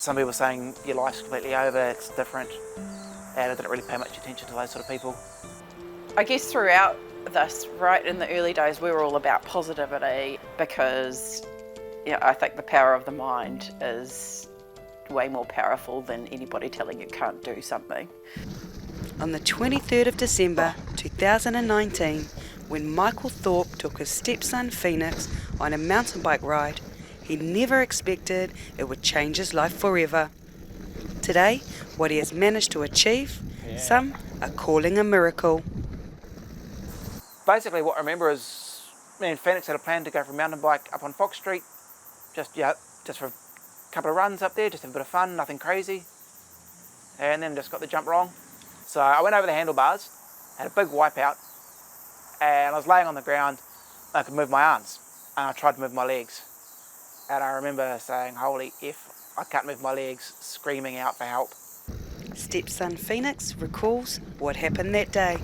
Some people saying your life's completely over, it's different, and I didn't really pay much attention to those sort of people. I guess throughout this, right in the early days, we were all about positivity because I think the power of the mind is way more powerful than anybody telling you can't do something. On the 23rd of December 2019, when Michael Thorpe took his stepson Phoenix on a mountain bike ride, he never expected it would change his life forever. Today, what he has managed to achieve, some are calling a miracle. Basically what I remember is me and Phoenix had a plan to go for a mountain bike up on Fox Street, just for a couple of runs up there, just have a bit of fun, nothing crazy, and then just got the jump wrong. So I went over the handlebars, had a big wipeout, and I was laying on the ground. I could move my arms, and I tried to move my legs. And I remember saying, holy F, I can't move my legs, screaming out for help. Stepson Phoenix recalls what happened that day.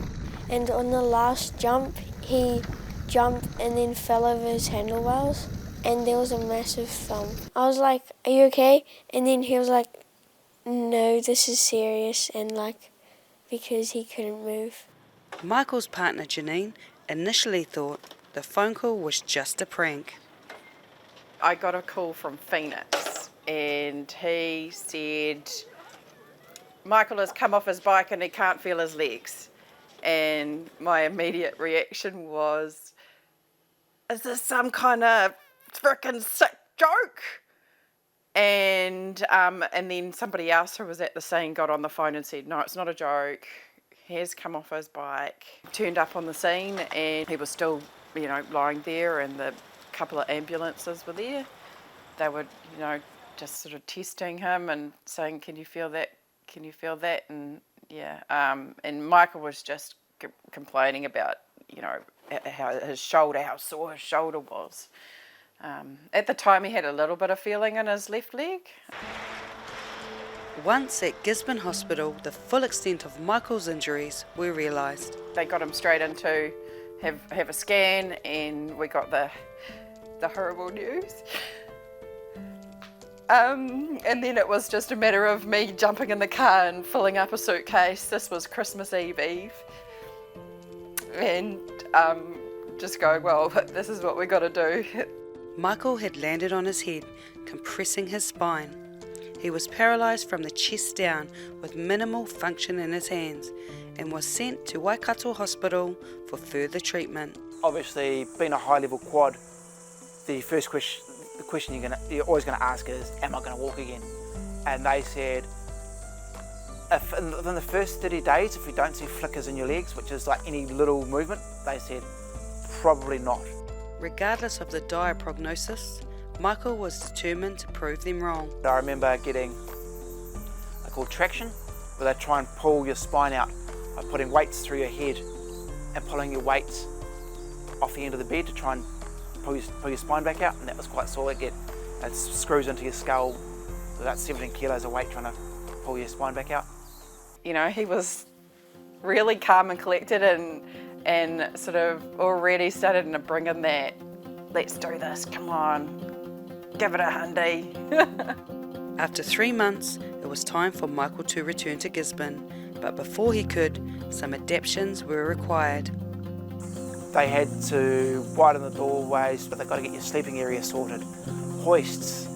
And on the last jump, he jumped and then fell over his handlebars, and there was a massive thump. I was like, are you okay? And then he was like, no, this is serious, and because he couldn't move. Michael's partner Janine initially thought the phone call was just a prank. I got a call from Phoenix and he said, Michael has come off his bike and he can't feel his legs. And my immediate reaction was, is this some kind of frickin' sick joke? And then somebody else who was at the scene got on the phone and said, no, it's not a joke. He has come off his bike, turned up on the scene, and he was still, lying there, and the couple of ambulances were there. They were, just sort of testing him and saying, can you feel that? Can you feel that? And and Michael was just complaining about, how sore his shoulder was. At the time, he had a little bit of feeling in his left leg. Once at Gisborne Hospital, the full extent of Michael's injuries were realised. They got him straight in to have a scan, and we got the horrible news. And then it was just a matter of me jumping in the car and filling up a suitcase. This was Christmas Eve. And just going, well, this is what we got to do. Michael had landed on his head, compressing his spine. He was paralysed from the chest down with minimal function in his hands and was sent to Waikato Hospital for further treatment. Obviously, being a high-level quad, the question you're always going to ask is, am I going to walk again? And they said, within the first 30 days, if you don't see flickers in your legs, which is like any little movement, they said, probably not. Regardless of the dire prognosis, Michael was determined to prove them wrong. I remember getting, they're called traction, where they try and pull your spine out by putting weights through your head and pulling your weights off the end of the bed to try and pull your spine back out, and that was quite sore. It screws into your skull, so that's 17 kilos of weight trying to pull your spine back out. He was really calm and collected and sort of already started to bring in that, let's do this, come on, give it a hundy. After 3 months, it was time for Michael to return to Gisborne, but before he could, some adaptations were required. They had to widen the doorways, but they've got to get your sleeping area sorted, hoists,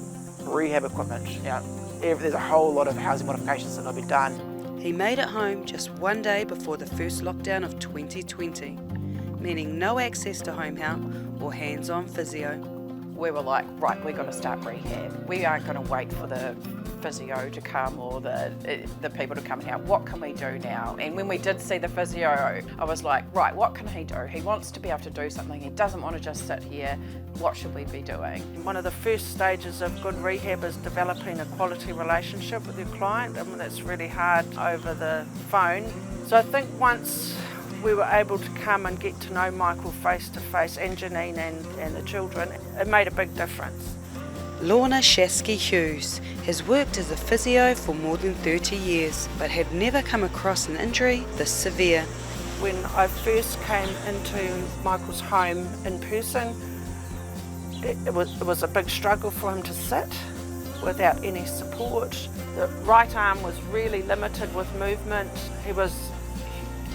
rehab equipment. There's a whole lot of housing modifications that got to be done. He made it home just one day before the first lockdown of 2020, meaning no access to home help or hands-on physio. We were like, right, we've got to start rehab. We aren't going to wait for the physio to come or the people to come and help. What can we do now? And when we did see the physio, I was like, right, what can he do? He wants to be able to do something. He doesn't want to just sit here. What should we be doing? One of the first stages of good rehab is developing a quality relationship with your client. I mean, that's really hard over the phone. So I think once we were able to come and get to know Michael face to face, and Janine and the children, it made a big difference. Lorna Shasky Hughes has worked as a physio for more than 30 years, but had never come across an injury this severe. When I first came into Michael's home in person, it was a big struggle for him to sit. without any support. The right arm was really limited with movement. He was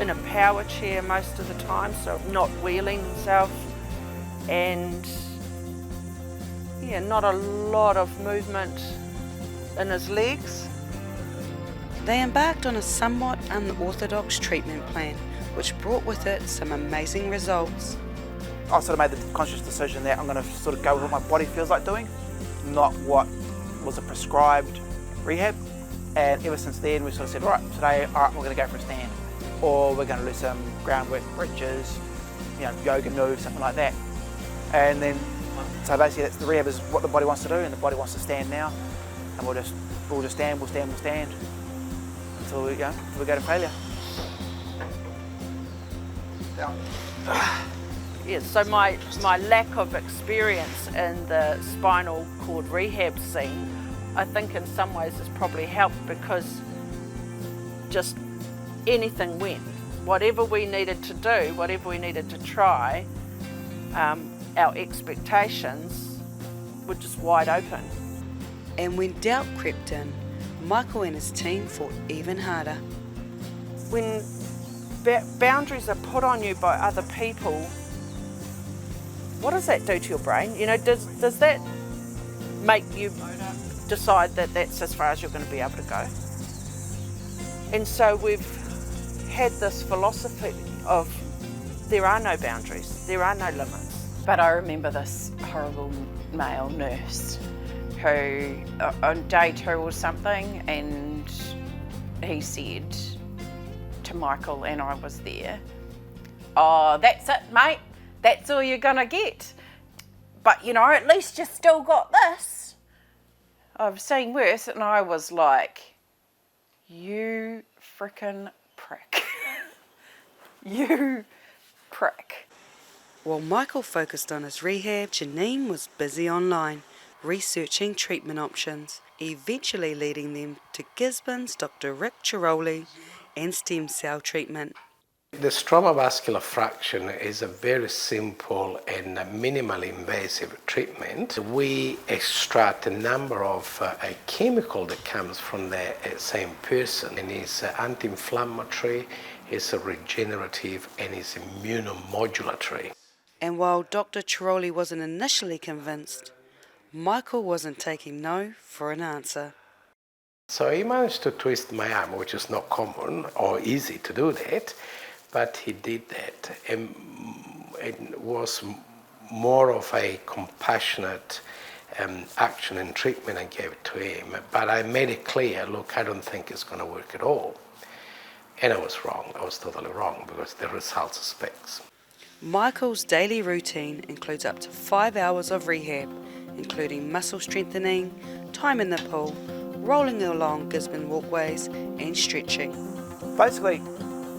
in a power chair most of the time, so not wheeling himself, and yeah, not a lot of movement in his legs. They embarked on a somewhat unorthodox treatment plan, which brought with it some amazing results. I sort of made the conscious decision that I'm going to sort of go with what my body feels like doing, not what was a prescribed rehab. And ever since then, we sort of said, right, today, all right, we're going to go for a stand, or we're going to do some groundwork, bridges, you know, yoga moves, something like that. And then, so basically, that's the rehab is what the body wants to do, and the body wants to stand now, and we'll just stand, we'll stand until we go to failure. Down. Yeah, so my lack of experience in the spinal cord rehab scene, I think in some ways has probably helped, because just anything went. Whatever we needed to do, whatever we needed to try, our expectations were just wide open. And when doubt crept in, Michael and his team fought even harder. When boundaries are put on you by other people, what does that do to your brain? You know, does that make you decide that that's as far as you're going to be able to go? And so we've had this philosophy of there are no boundaries, there are no limits. But I remember this horrible male nurse who, on day 2 or something, and he said to Michael, and I was there, "Oh, that's it, mate. That's all you're gonna get. But, you know, at least you still got this." I've seen worse, and I was like, "You frickin' prick." You prick. While Michael focused on his rehab, Janine was busy online, researching treatment options, eventually leading them to Gisborne's Dr. Rick Chiroli and stem cell treatment. The stromal fraction is a very simple and minimally invasive treatment. We extract a number of a chemical that comes from the same person, and it's anti-inflammatory, it's regenerative, and it's immunomodulatory. And while Dr. Chiroli wasn't initially convinced, Michael wasn't taking no for an answer. So he managed to twist my arm, which is not common or easy to do that, but he did that. And it was more of a compassionate action and treatment I gave to him. But I made it clear, look, I don't think it's going to work at all. And I was wrong. I was totally wrong, because the results speaks. Michael's daily routine includes up to 5 hours of rehab, including muscle strengthening, time in the pool, rolling along Gisborne walkways, and stretching. Basically,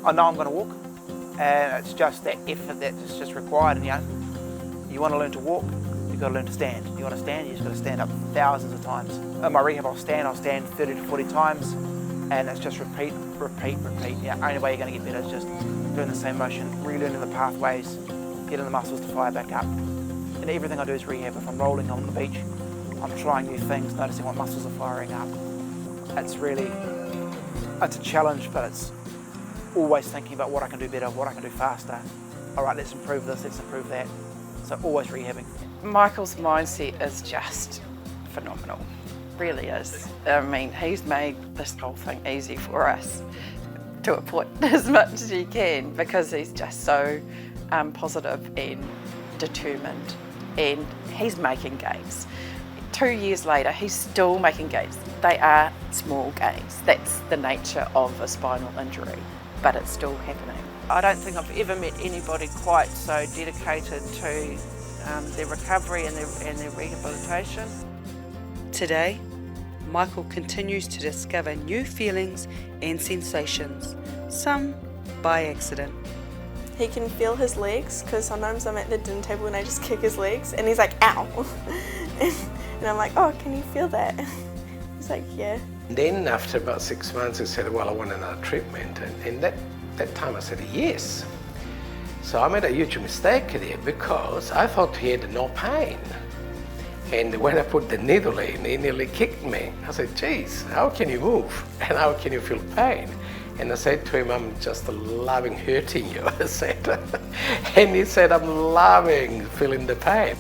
I know I'm going to walk, and it's just that effort that's just required. And you want to learn to walk, you've got to learn to stand. You want to stand, you've just got to stand up thousands of times. In my rehab, I'll stand 30 to 40 times, and it's just repeat. Yeah, only way you're going to get better is just doing the same motion, relearning the pathways, getting the muscles to fire back up. And everything I do is rehab. If I'm rolling on the beach, I'm trying new things, noticing what muscles are firing up. It's a challenge, but it's always thinking about what I can do better, what I can do faster. All right, let's improve this, let's improve that. So always rehabbing. Michael's mindset is just phenomenal, really is. I mean, he's made this whole thing easy for us to a point, as much as he can, because he's just so positive and determined, and he's making gains. 2 years later, he's still making gains. They are small gains. That's the nature of a spinal injury, but it's still happening. I don't think I've ever met anybody quite so dedicated to their recovery and their rehabilitation. Today, Michael continues to discover new feelings and sensations, some by accident. He can feel his legs, because sometimes I'm at the dinner table and I just kick his legs and he's like, ow. And I'm like, oh, can you feel that? He's like, yeah. Then after about 6 months, he said, well, I want another treatment. And that time I said, yes. So I made a huge mistake there, because I thought he had no pain. And when I put the needle in, he nearly kicked me. I said, geez, how can you move? And how can you feel pain? And I said to him, I'm just loving hurting you, I said. And he said, I'm loving feeling the pain.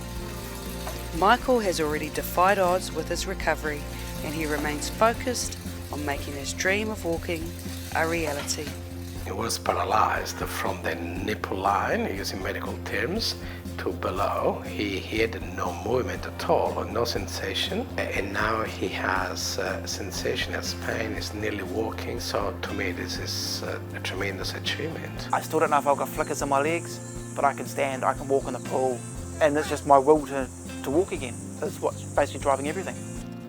Michael has already defied odds with his recovery, and he remains focused on making his dream of walking a reality. He was paralyzed from the nipple line, using medical terms, to below. He had no movement at all, no sensation, and now he has sensation, has pain, is nearly walking. So to me this is a tremendous achievement. I still don't know if I've got flickers in my legs, but I can stand, I can walk in the pool, and it's just my will to walk again. That's what's basically driving everything.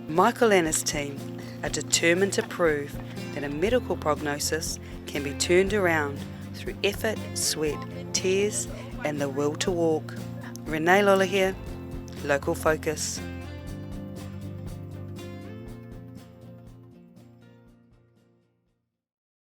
Michael and his team are determined to prove that a medical prognosis can be turned around through effort, sweat, tears and the will to walk. Renee Lola here, Local Focus.